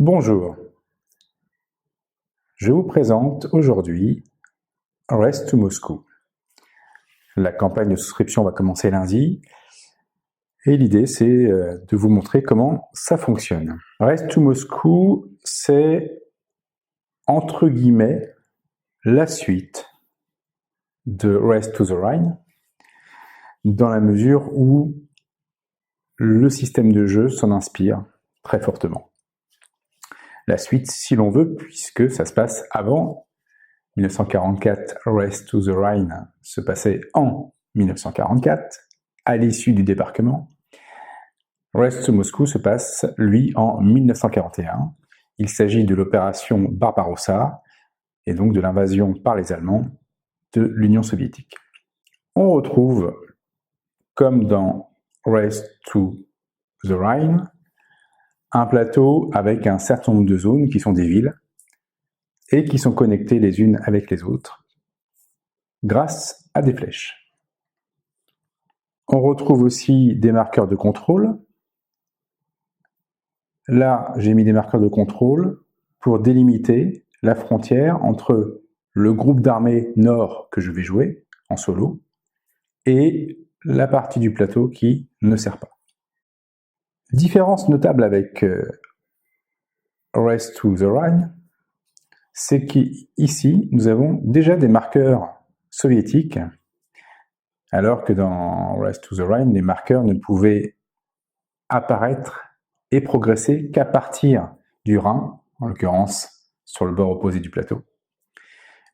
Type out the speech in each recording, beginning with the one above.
Bonjour, je vous présente aujourd'hui Race to Moscou. La campagne de souscription va commencer lundi et l'idée c'est de vous montrer comment ça fonctionne. Race to Moscou, c'est entre guillemets la suite de Race to the Rhine dans la mesure où le système de jeu s'en inspire très fortement. La suite si l'on veut, puisque ça se passe avant 1944, Race to the Rhine se passait en 1944, à l'issue du débarquement. Race to Moscou se passe, lui, en 1941. Il s'agit de l'opération Barbarossa, et donc de l'invasion par les Allemands de l'Union soviétique. On retrouve, comme dans Race to the Rhine, un plateau avec un certain nombre de zones qui sont des villes, et qui sont connectées les unes avec les autres, grâce à des flèches. On retrouve aussi des marqueurs de contrôle. Là, j'ai mis des marqueurs de contrôle pour délimiter la frontière entre le groupe d'armées nord que je vais jouer en solo et la partie du plateau qui ne sert pas. Différence notable avec Race to the Rhine, c'est qu'ici, nous avons déjà des marqueurs soviétiques, alors que dans Race to the Rhine, les marqueurs ne pouvaient apparaître et progresser qu'à partir du Rhin, en l'occurrence sur le bord opposé du plateau.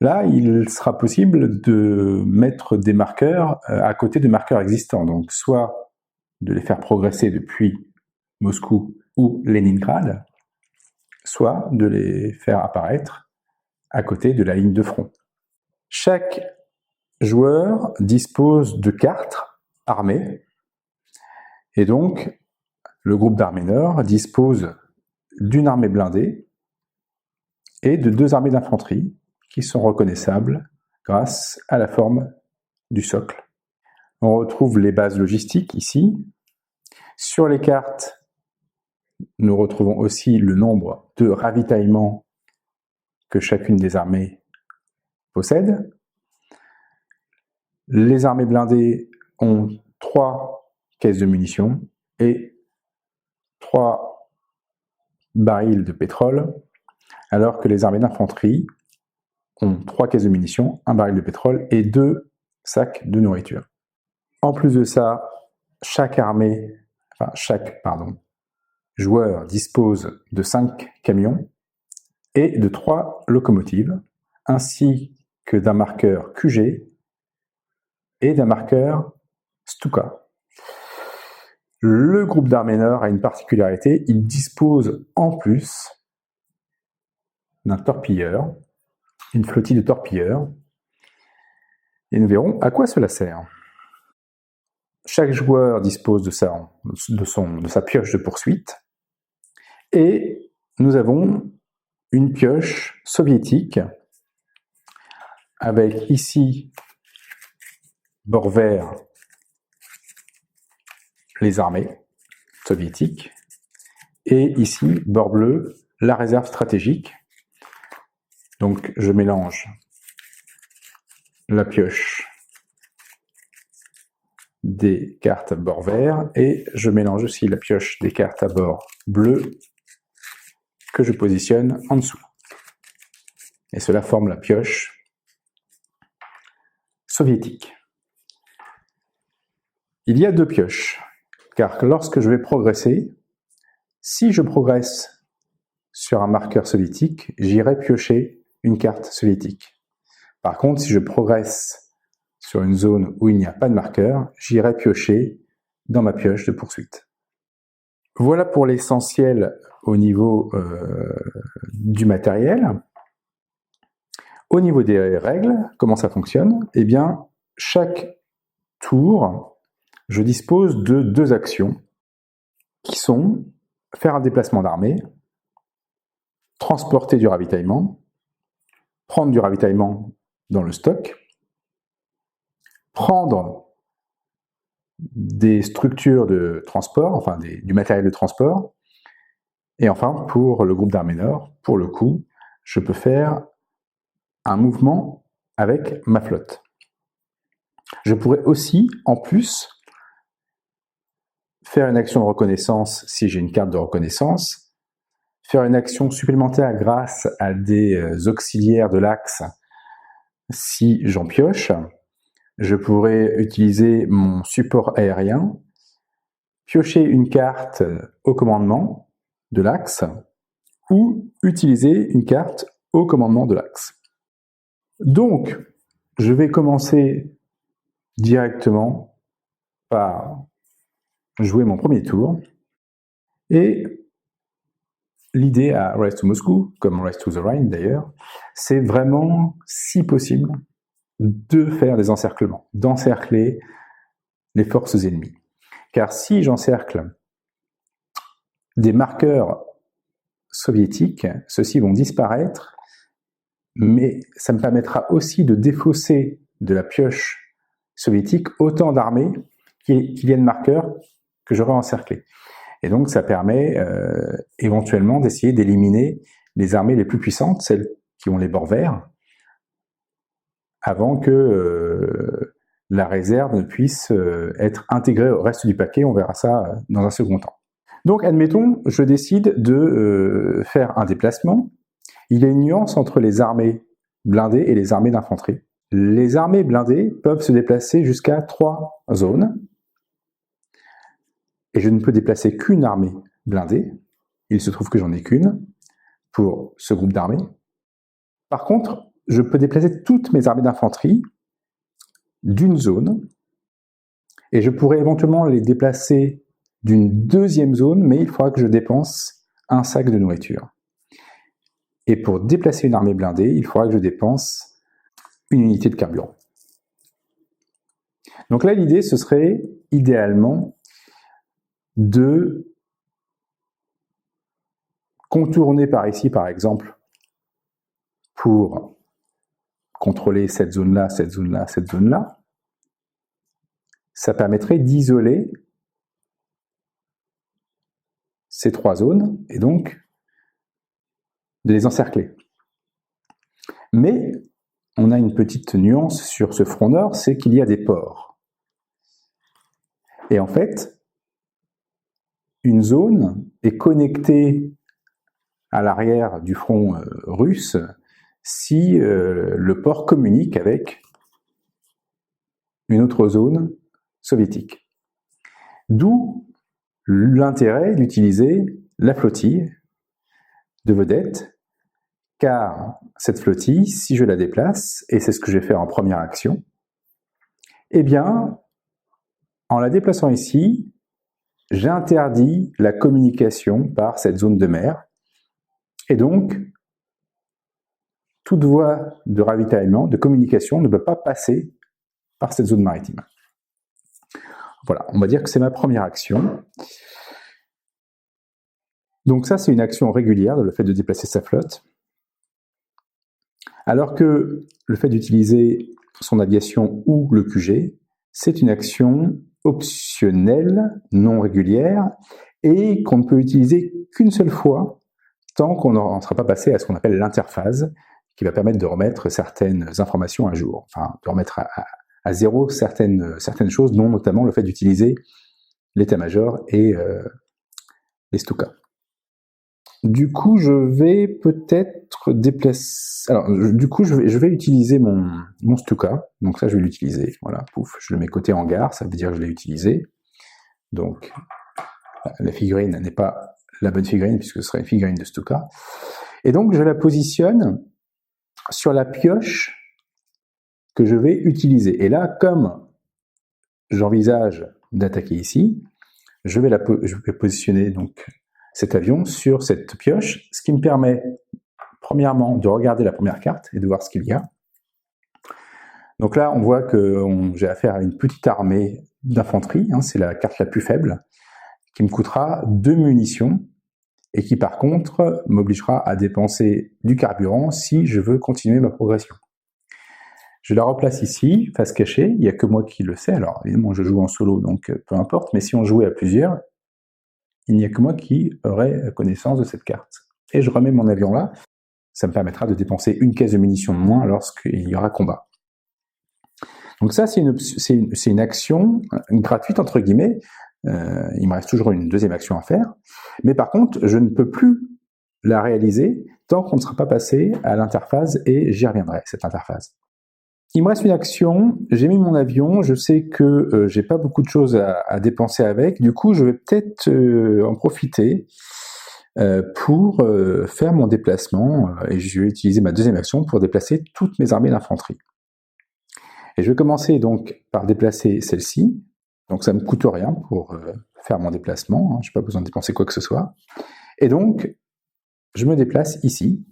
Là, il sera possible de mettre des marqueurs à côté de marqueurs existants, donc soit de les faire progresser depuis Moscou ou Leningrad, soit de les faire apparaître à côté de la ligne de front. Chaque joueur dispose de cartes armées, et donc le groupe d'armées nord dispose d'une armée blindée et de deux armées d'infanterie qui sont reconnaissables grâce à la forme du socle. On retrouve les bases logistiques ici. Sur les cartes, nous retrouvons aussi le nombre de ravitaillements que chacune des armées possède. Les armées blindées ont 3 caisses de munitions et 3 barils de pétrole, alors que les armées d'infanterie ont 3 caisses de munitions, 1 baril de pétrole et 2 sacs de nourriture. En plus de ça, chaque joueur dispose de 5 camions et de 3 locomotives, ainsi que d'un marqueur QG et d'un marqueur Stuka. Le groupe d'armées nord a une particularité, il dispose en plus d'un torpilleur, une flottille de torpilleurs, et nous verrons à quoi cela sert. Chaque joueur dispose de sa pioche de poursuite, et nous avons une pioche soviétique avec ici bord vert les armées soviétiques et ici bord bleu la réserve stratégique. Donc je mélange la pioche des cartes à bord vert et je mélange aussi la pioche des cartes à bord bleu que je positionne en dessous. Et cela forme la pioche soviétique. Il y a 2 pioches, car lorsque je vais progresser, si je progresse sur un marqueur soviétique, j'irai piocher une carte soviétique. Par contre, si je progresse sur une zone où il n'y a pas de marqueur, j'irai piocher dans ma pioche de poursuite. Voilà pour l'essentiel au niveau du matériel. Au niveau des règles, comment ça fonctionne? Eh bien, chaque tour, je dispose de 2 actions qui sont faire un déplacement d'armée, transporter du ravitaillement, prendre du ravitaillement dans le stock, prendre des structures de transport, enfin du matériel de transport, Et enfin, pour le groupe d'armée nord, pour le coup, je peux faire un mouvement avec ma flotte. Je pourrais aussi, en plus, faire une action de reconnaissance si j'ai une carte de reconnaissance, faire une action supplémentaire grâce à des auxiliaires de l'axe si j'en pioche. Je pourrais utiliser mon support aérien, piocher une carte au commandement de l'axe ou utiliser une carte au commandement de l'axe. Donc, je vais commencer directement par jouer mon premier tour. Et l'idée à Rise to Moscow, comme Rise to the Rhine d'ailleurs, c'est vraiment, si possible, de faire des encerclements, d'encercler les forces ennemies. Car si j'encercle des marqueurs soviétiques, ceux-ci vont disparaître, mais ça me permettra aussi de défausser de la pioche soviétique autant d'armées qui viennent marqueurs que j'aurai encerclés. Et donc ça permet éventuellement d'essayer d'éliminer les armées les plus puissantes, celles qui ont les bords verts, avant que la réserve ne puisse être intégrée au reste du paquet. On verra ça dans un second temps. Donc admettons, je décide de faire un déplacement. Il y a une nuance entre les armées blindées et les armées d'infanterie. Les armées blindées peuvent se déplacer jusqu'à 3 zones. Et je ne peux déplacer qu'une armée blindée. Il se trouve que j'en ai qu'une pour ce groupe d'armées. Par contre, je peux déplacer toutes mes armées d'infanterie d'une zone, et je pourrais éventuellement les déplacer d'une deuxième zone, mais il faudra que je dépense un sac de nourriture. Et pour déplacer une armée blindée, il faudra que je dépense une unité de carburant. Donc là, l'idée, ce serait idéalement de contourner par ici, par exemple, pour contrôler cette zone-là, cette zone-là, cette zone-là. Ça permettrait d'isoler ces 3 zones et donc de les encercler. Mais on a une petite nuance sur ce front nord, c'est qu'il y a des ports. Et en fait, une zone est connectée à l'arrière du front russe si le port communique avec une autre zone soviétique. D'où l'intérêt d'utiliser la flottille de vedette, car cette flottille, si je la déplace, et c'est ce que je vais faire en première action, eh bien, en la déplaçant ici, j'interdis la communication par cette zone de mer, et donc, toute voie de ravitaillement, de communication ne peut pas passer par cette zone maritime. Voilà, on va dire que c'est ma première action. Donc ça, c'est une action régulière, le fait de déplacer sa flotte. Alors que le fait d'utiliser son aviation ou le QG, c'est une action optionnelle, non régulière, et qu'on ne peut utiliser qu'une seule fois, tant qu'on ne sera pas passé à ce qu'on appelle l'interphase, qui va permettre de remettre certaines informations à jour, enfin de remettre à zéro certaines choses, dont notamment le fait d'utiliser l'état-major et les Stuka. Du coup, je vais peut-être déplacer... Alors, du coup, je vais utiliser mon Stuka. Donc ça, je vais l'utiliser. Voilà, pouf, je le mets côté hangar, ça veut dire que je l'ai utilisé. Donc, la figurine n'est pas la bonne figurine, puisque ce serait une figurine de Stuka. Et donc, je la positionne sur la pioche que je vais utiliser. Et là, comme j'envisage d'attaquer ici, je vais positionner donc cet avion sur cette pioche, ce qui me permet, premièrement, de regarder la première carte et de voir ce qu'il y a. Donc là, on voit que j'ai affaire à une petite armée d'infanterie, c'est la carte la plus faible, qui me coûtera 2 munitions, et qui par contre m'obligera à dépenser du carburant si je veux continuer ma progression. Je la replace ici, face cachée, il n'y a que moi qui le sais, alors évidemment je joue en solo, donc peu importe, mais si on jouait à plusieurs, il n'y a que moi qui aurai connaissance de cette carte. Et je remets mon avion là, ça me permettra de dépenser une caisse de munitions de moins lorsqu'il y aura combat. Donc ça, c'est une action gratuite, entre guillemets. Il me reste toujours une deuxième action à faire. Mais par contre, je ne peux plus la réaliser tant qu'on ne sera pas passé à l'interface, et j'y reviendrai, cette interface. Il me reste une action, j'ai mis mon avion, je sais que j'ai pas beaucoup de choses à dépenser avec, du coup je vais peut-être en profiter pour faire mon déplacement, et je vais utiliser ma deuxième action pour déplacer toutes mes armées d'infanterie. Et je vais commencer donc par déplacer celle-ci, donc ça ne me coûte rien pour faire mon déplacement, hein, je n'ai pas besoin de dépenser quoi que ce soit. Et donc, je me déplace ici,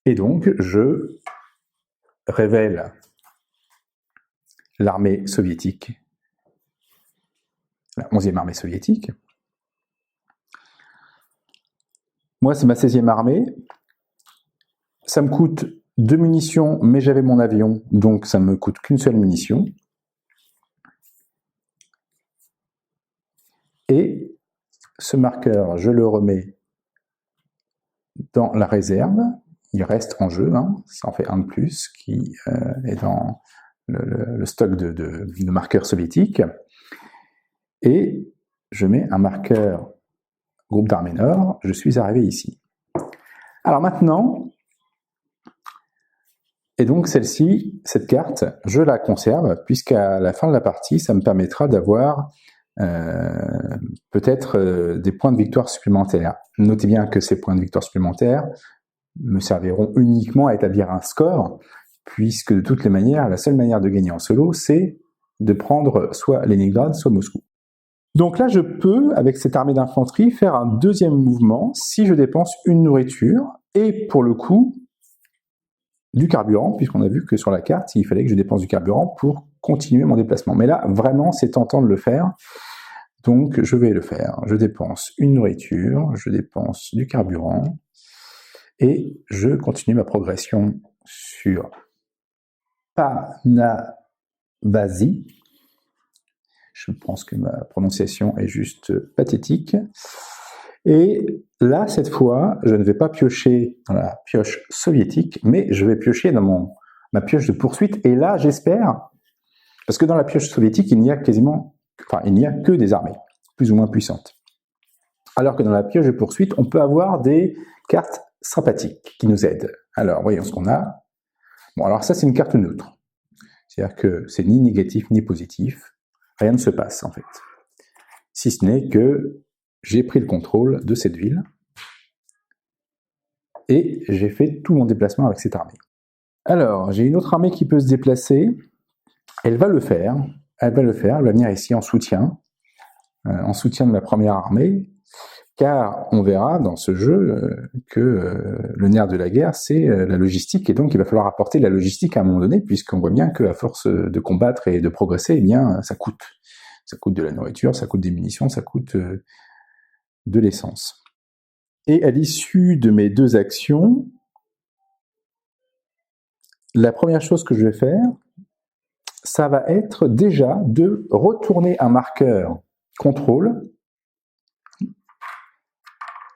et donc je révèle l'armée soviétique, la 11e armée soviétique. Moi, c'est ma 16e armée. Ça me coûte 2 munitions, mais j'avais mon avion, donc ça ne me coûte qu'une seule munition. Et ce marqueur, je le remets dans la réserve. Il reste en jeu, hein, ça en fait un de plus qui est dans le stock de marqueurs soviétiques. Et je mets un marqueur groupe d'armées nord, je suis arrivé ici. Alors maintenant, et donc celle-ci, cette carte, je la conserve, puisqu'à la fin de la partie, ça me permettra d'avoir peut-être des points de victoire supplémentaires. Notez bien que ces points de victoire supplémentaires me serviront uniquement à établir un score, puisque de toutes les manières, la seule manière de gagner en solo, c'est de prendre soit Leningrad, soit Moscou. Donc là, je peux, avec cette armée d'infanterie, faire un deuxième mouvement si je dépense une nourriture, et pour le coup, du carburant, puisqu'on a vu que sur la carte, il fallait que je dépense du carburant pour continuer mon déplacement. Mais là, vraiment, c'est tentant de le faire, donc je vais le faire. Je dépense une nourriture, je dépense du carburant, et je continue ma progression sur Panavasi. Je pense que ma prononciation est juste pathétique. Et là, cette fois, je ne vais pas piocher dans la pioche soviétique, mais je vais piocher dans ma pioche de poursuite. Et là, j'espère, parce que dans la pioche soviétique, il n'y a que des armées, plus ou moins puissantes. Alors que dans la pioche de poursuite, on peut avoir des cartes sympathiques qui nous aident. Alors, voyons ce qu'on a. Bon, alors ça, c'est une carte neutre. C'est-à-dire que c'est ni négatif ni positif. Rien ne se passe, en fait. Si ce n'est que j'ai pris le contrôle de cette ville et j'ai fait tout mon déplacement avec cette armée. Alors, j'ai une autre armée qui peut se déplacer. Elle va le faire. Elle va venir ici en soutien de la première armée, car on verra dans ce jeu que le nerf de la guerre, c'est la logistique, et donc il va falloir apporter de la logistique à un moment donné, puisqu'on voit bien qu'à force de combattre et de progresser, eh bien, ça coûte. Ça coûte de la nourriture, ça coûte des munitions, ça coûte de l'essence. Et à l'issue de mes deux actions, la première chose que je vais faire, ça va être déjà de retourner un marqueur contrôle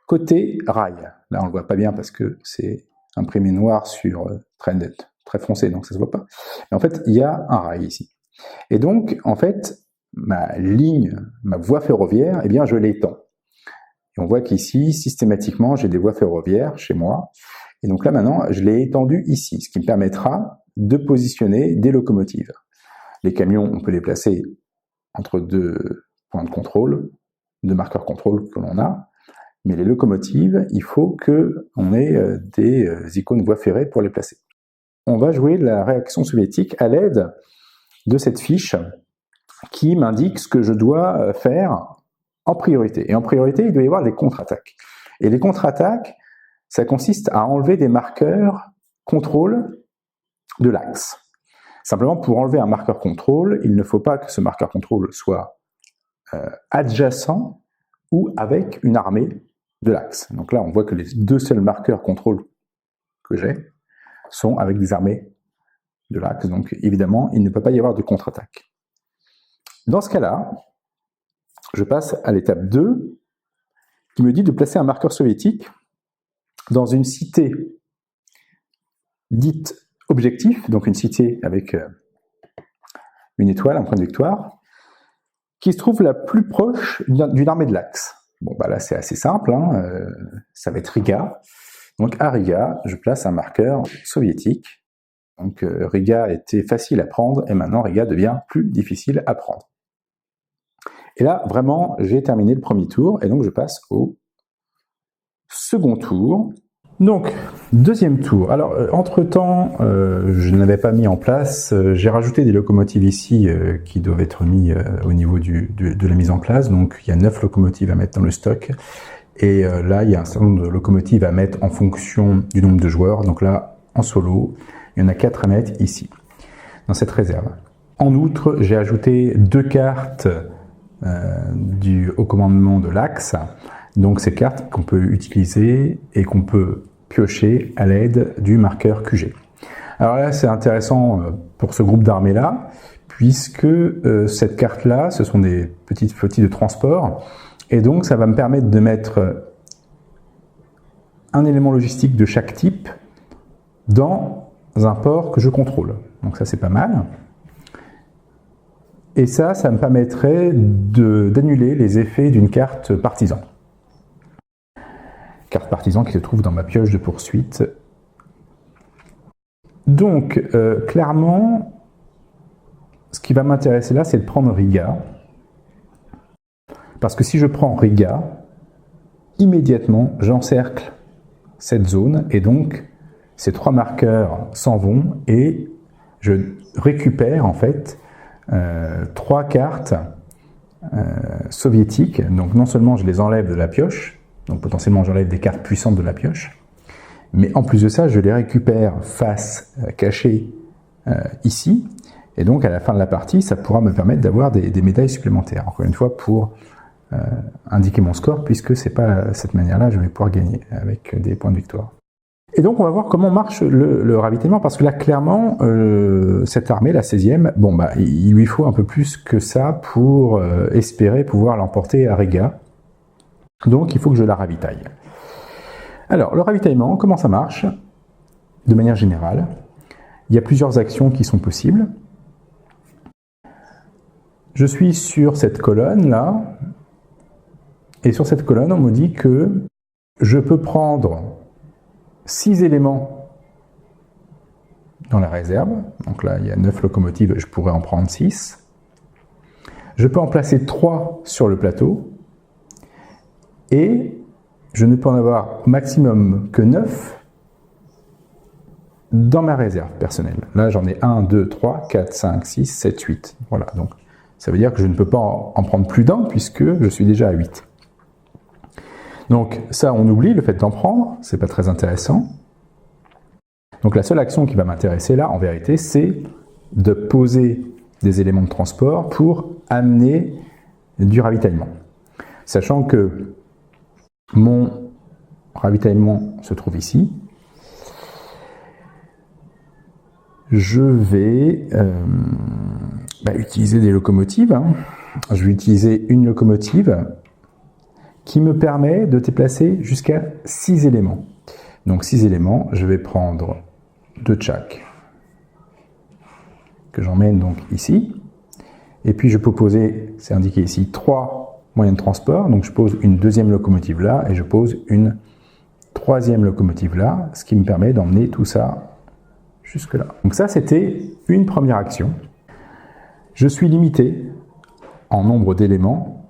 côté rail. Là, on le voit pas bien parce que c'est imprimé noir sur très foncé, donc ça se voit pas. Mais en fait, il y a un rail ici. Et donc, en fait, ma voie ferroviaire, eh bien, je l'étends. Et on voit qu'ici, systématiquement, j'ai des voies ferroviaires chez moi. Et donc là, maintenant, je l'ai étendu ici, ce qui me permettra de positionner des locomotives. Les camions, on peut les placer entre deux points de contrôle, deux marqueurs contrôle que l'on a. Mais les locomotives, il faut qu'on ait des icônes voies ferrées pour les placer. On va jouer la réaction soviétique à l'aide de cette fiche qui m'indique ce que je dois faire en priorité. Et en priorité, il doit y avoir des contre-attaques. Et les contre-attaques, ça consiste à enlever des marqueurs contrôle de l'axe. Simplement, pour enlever un marqueur contrôle, il ne faut pas que ce marqueur contrôle soit adjacent ou avec une armée de l'axe. Donc là, on voit que les deux seuls marqueurs contrôle que j'ai sont avec des armées de l'axe. Donc évidemment, il ne peut pas y avoir de contre-attaque. Dans ce cas-là, je passe à l'étape 2, qui me dit de placer un marqueur soviétique dans une cité dite objectif, donc une cité avec une étoile, un point de victoire, qui se trouve la plus proche d'une armée de l'Axe. Bon, bah là, c'est assez simple, hein, ça va être Riga. Donc, à Riga, je place un marqueur soviétique. Donc, Riga était facile à prendre, et maintenant, Riga devient plus difficile à prendre. Et là, vraiment, j'ai terminé le premier tour, et donc je passe au second tour. Donc, deuxième tour. Alors, entre-temps, je n'avais pas mis en place, j'ai rajouté des locomotives ici qui doivent être mis au niveau de la mise en place. Donc, il y a 9 locomotives à mettre dans le stock. Et là, il y a un certain nombre de locomotives à mettre en fonction du nombre de joueurs. Donc là, en solo, il y en a 4 à mettre ici, dans cette réserve. En outre, j'ai ajouté 2 cartes du haut commandement de l'Axe. Donc, ces cartes qu'on peut utiliser et qu'on peut piocher à l'aide du marqueur QG. Alors là, c'est intéressant pour ce groupe d'armées-là, puisque cette carte-là, ce sont des petites flottilles de transport, et donc ça va me permettre de mettre un élément logistique de chaque type dans un port que je contrôle. Donc ça, c'est pas mal. Et ça me permettrait d'annuler les effets d'une carte partisan. Carte partisan qui se trouve dans ma pioche de poursuite. Donc, clairement, ce qui va m'intéresser là, c'est de prendre Riga. Parce que si je prends Riga, immédiatement, j'encercle cette zone, et donc, ces 3 marqueurs s'en vont, et je récupère, en fait, 3 cartes soviétiques. Donc, non seulement je les enlève de la pioche, donc potentiellement j'enlève des cartes puissantes de la pioche, mais en plus de ça, je les récupère face cachée ici, et donc à la fin de la partie, ça pourra me permettre d'avoir des médailles supplémentaires, encore une fois pour indiquer mon score, puisque c'est pas cette manière-là, je vais pouvoir gagner avec des points de victoire. Et donc on va voir comment marche le ravitaillement, parce que là clairement, cette armée, la 16e, bon bah il lui faut un peu plus que ça pour espérer pouvoir l'emporter à Riga. Donc, il faut que je la ravitaille. Alors, le ravitaillement, comment ça marche? De manière générale, il y a plusieurs actions qui sont possibles. Je suis sur cette colonne-là, et sur cette colonne, on me dit que je peux prendre 6 éléments dans la réserve. Donc là, il y a 9 locomotives, je pourrais en prendre 6. Je peux en placer 3 sur le plateau. Et je ne peux en avoir au maximum que 9 dans ma réserve personnelle. Là, j'en ai 1, 2, 3, 4, 5, 6, 7, 8. Voilà, donc ça veut dire que je ne peux pas en prendre plus d'un puisque je suis déjà à 8. Donc ça, on oublie le fait d'en prendre, c'est pas très intéressant. Donc la seule action qui va m'intéresser là, en vérité, c'est de poser des éléments de transport pour amener du ravitaillement. Sachant que mon ravitaillement se trouve ici. Je vais utiliser des locomotives. Je vais utiliser une locomotive qui me permet de déplacer jusqu'à 6 éléments. Donc 6 éléments, je vais prendre 2 de chaque, que j'emmène donc ici. Et puis je peux poser, c'est indiqué ici, 3 moyens de transport, donc je pose une deuxième locomotive là, et je pose une troisième locomotive là, ce qui me permet d'emmener tout ça jusque là. Donc ça, c'était une première action. Je suis limité en nombre d'éléments,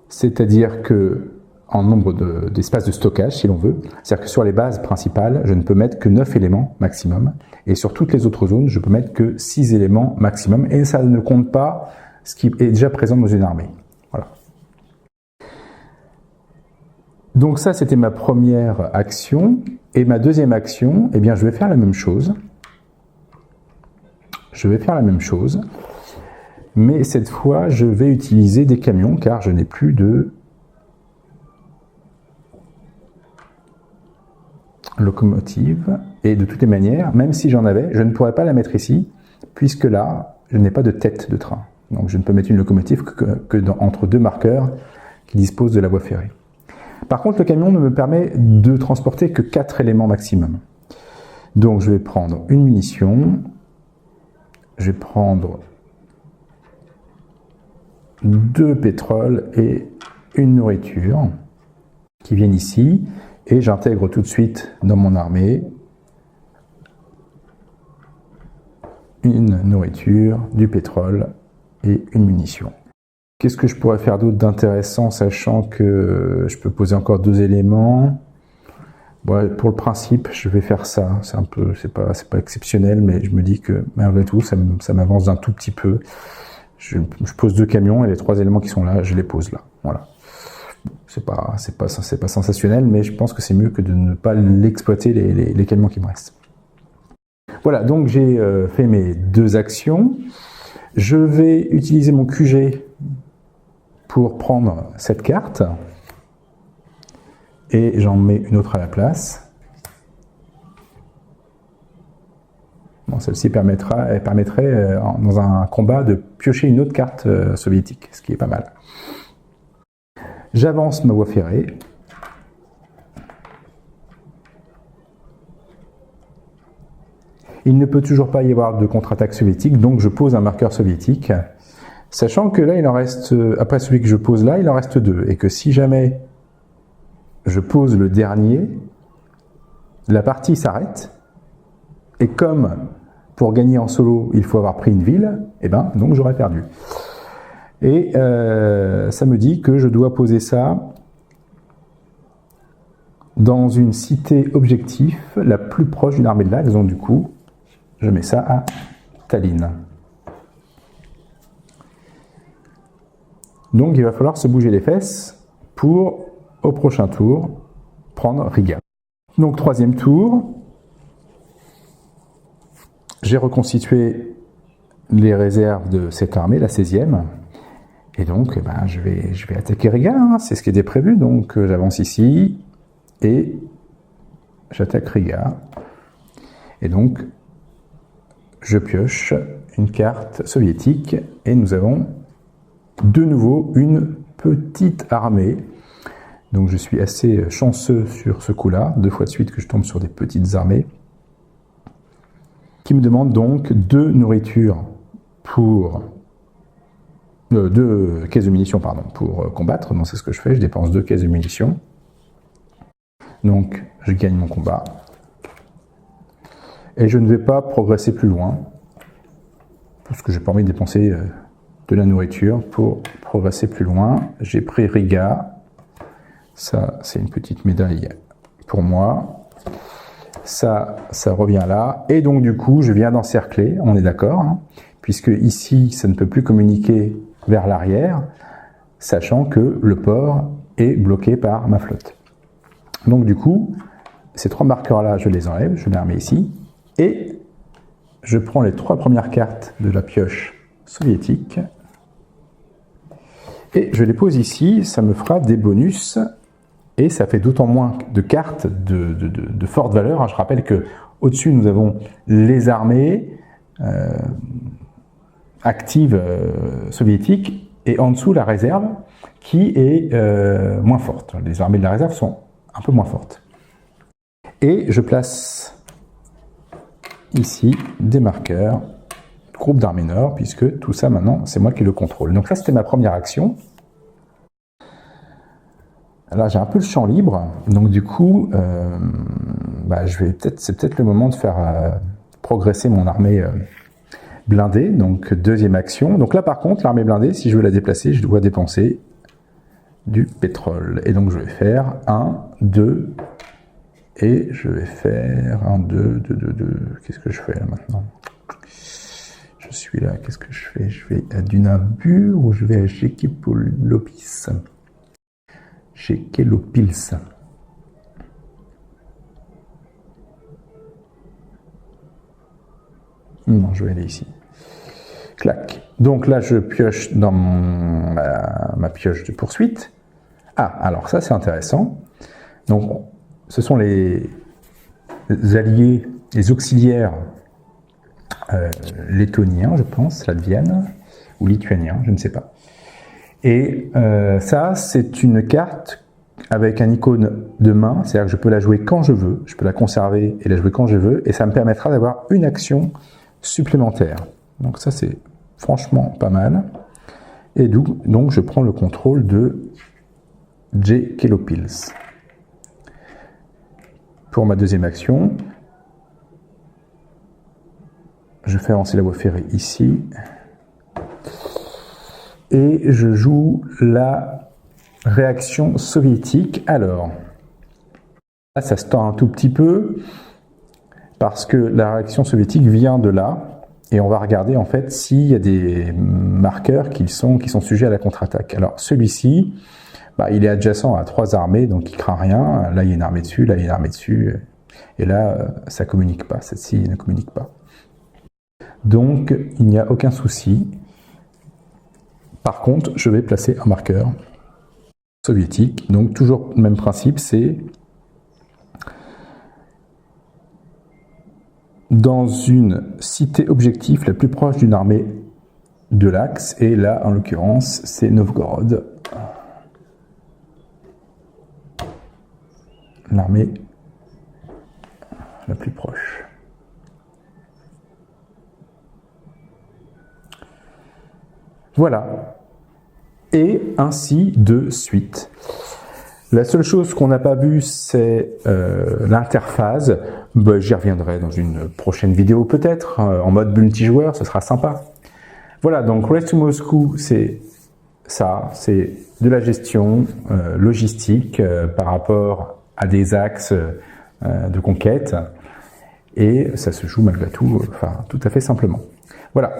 c'est-à-dire que en nombre d'espaces de stockage, si l'on veut. C'est-à-dire que sur les bases principales, je ne peux mettre que 9 éléments maximum, et sur toutes les autres zones, je peux mettre que 6 éléments maximum, et ça ne compte pas ce qui est déjà présent dans une armée. Voilà. Donc ça, c'était ma première action. Et ma deuxième action, eh bien, je vais faire la même chose. Mais cette fois, je vais utiliser des camions, car je n'ai plus de locomotive. Et de toutes les manières, même si j'en avais, je ne pourrais pas la mettre ici, puisque là, je n'ai pas de tête de train. Donc je ne peux mettre une locomotive entre deux marqueurs qui disposent de la voie ferrée. Par contre, le camion ne me permet de transporter que 4 éléments maximum. Donc je vais prendre une munition, je vais prendre 2 pétroles et une nourriture qui viennent ici, et j'intègre tout de suite dans mon armée une nourriture, du pétrole et une munition. Qu'est-ce que je pourrais faire d'autre d'intéressant, sachant que je peux poser encore 2 éléments? Bon, pour le principe, je vais faire ça. C'est pas exceptionnel, mais je me dis que malgré tout, ça m'avance d'un tout petit peu. Je pose 2 camions et les 3 éléments qui sont là, je les pose là. Voilà. C'est pas sensationnel, mais je pense que c'est mieux que de ne pas l'exploiter les camions qui me restent. Voilà, donc j'ai fait mes 2 actions. Je vais utiliser mon QG pour prendre cette carte et j'en mets une autre à la place. Bon, celle-ci permettrait dans un combat de piocher une autre carte soviétique, ce qui est pas mal. J'avance ma voie ferrée. Il ne peut toujours pas y avoir de contre-attaque soviétique, donc je pose un marqueur soviétique, sachant que là, il en reste, après celui que je pose là, il en reste 2, et que si jamais je pose le dernier, la partie s'arrête, et comme pour gagner en solo, il faut avoir pris une ville, et ben donc j'aurais perdu. Et ça me dit que je dois poser ça dans une cité objectif la plus proche d'une armée de l'axe, donc du coup, je mets ça à Tallinn. Donc il va falloir se bouger les fesses pour, au prochain tour, prendre Riga. Donc 3e tour, j'ai reconstitué les réserves de cette armée, la 16e, et donc je vais attaquer Riga, hein, c'est ce qui était prévu, donc j'avance ici, et j'attaque Riga, et donc je pioche une carte soviétique, et nous avons de nouveau une petite armée. Donc je suis assez chanceux sur ce coup-là, 2 fois de suite que je tombe sur des petites armées, qui me demandent donc 2 nourritures pour... 2 caisses de munitions, pardon, pour combattre. Donc c'est ce que je fais, je dépense 2 caisses de munitions. Donc je gagne mon combat. Et je ne vais pas progresser plus loin, parce que j'ai pas envie de dépenser de la nourriture pour progresser plus loin. J'ai pris Riga. Ça, c'est une petite médaille pour moi. Ça revient là. Et donc, du coup, je viens d'encercler, on est d'accord, hein, puisque ici, ça ne peut plus communiquer vers l'arrière, sachant que le port est bloqué par ma flotte. Donc, du coup, ces 3 marqueurs-là, je les enlève, je les remets ici, et je prends les 3 premières cartes de la pioche soviétique, et je les pose ici, ça me fera des bonus. Et ça fait d'autant moins de cartes de forte valeur. Je rappelle qu'au-dessus, nous avons les armées actives soviétiques et en dessous, la réserve qui est moins forte. Les armées de la réserve sont un peu moins fortes. Et je place ici des marqueurs, groupe d'armées nord, puisque tout ça maintenant, c'est moi qui le contrôle. Donc ça, c'était ma première action. Là, j'ai un peu le champ libre, donc du coup, c'est peut-être le moment de faire progresser mon armée blindée, donc 2e action. Donc là, par contre, l'armée blindée, si je veux la déplacer, je dois dépenser du pétrole. Et donc, je vais faire 1, 2, et je vais faire 1, 2, 2, 2, 2. Qu'est-ce que je fais là maintenant? Je suis là, qu'est-ce que je fais? Je vais à Dunabur ou je vais à Jekipolopis? Chez Kelopils. Non, je vais aller ici. Clac. Donc là, je pioche dans ma pioche de poursuite. Ah, alors ça, c'est intéressant. Donc, ce sont les alliés, les auxiliaires lettoniens, je pense, latviennes, ou lituanien, je ne sais pas. Et ça, c'est une carte avec un icône de main, c'est-à-dire que je peux la jouer quand je veux, je peux la conserver et la jouer quand je veux, et ça me permettra d'avoir une action supplémentaire. Donc ça, c'est franchement pas mal. Et donc je prends le contrôle de J. Kelopils. Pour ma deuxième action, je fais avancer la voie ferrée ici. Et je joue la réaction soviétique. Alors, là, ça se tend un tout petit peu, parce que la réaction soviétique vient de là, et on va regarder en fait s'il y a des marqueurs qui sont sujets à la contre-attaque. Alors, celui-ci, il est adjacent à 3 armées, donc il craint rien. Là, il y a une armée dessus, là, il y a une armée dessus, et là, ça ne communique pas, celle-ci ne communique pas. Donc, il n'y a aucun souci. Par contre, je vais placer un marqueur soviétique. Donc, toujours le même principe, c'est dans une cité objectif la plus proche d'une armée de l'axe. Et là, en l'occurrence, c'est Novgorod. L'armée la plus proche. Voilà. Et ainsi de suite. La seule chose qu'on n'a pas vue, c'est l'interface. J'y reviendrai dans une prochaine vidéo peut-être, en mode multijoueur, ce sera sympa. Voilà, donc Race to Moscow, c'est ça, c'est de la gestion logistique par rapport à des axes de conquête. Et ça se joue malgré tout, tout à fait simplement. Voilà.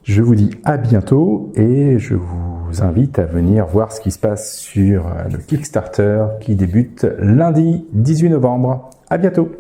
Je vous dis à bientôt et je vous invite à venir voir ce qui se passe sur le Kickstarter qui débute lundi 18 novembre. À bientôt!